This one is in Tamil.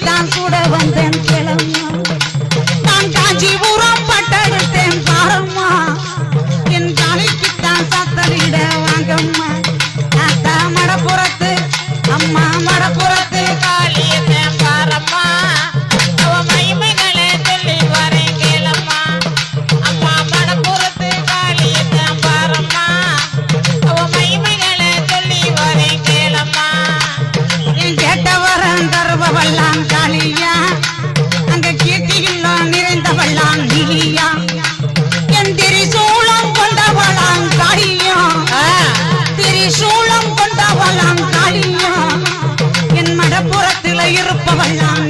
தாலிக்குத்தான் கூட வந்தேன் கிளம்பா நான் காஞ்சிபுரம் பட்டெடுத்தேன் பாரம்மா என் தாலிக்குத்தான் சத்தரிட வாங்கம்மா அத்தா மடப்புறத்து அம்மா மடப்புறத்து காளியத்தேன் பாரம்மா அவ மகிமைகளை சொல்லி வரேன் கேளம்மா அம்மா மடப்புறத்து காளியத்தேன் பாரம்மா அவ மகிமைகளை சொல்லி வரேன் கேளம்மா என் கேட்டவரன் தருபவெல்லாம் காளியா அங்க கீர்த்தியில்லா நிறைந்தவெல்லாம் நீயா என் திரிசூலம் கொண்டவளாம் காளியா திரிசூலம் கொண்டவளாம் காளியா என் மடப்புறத்தில் இருப்பவெல்லாம்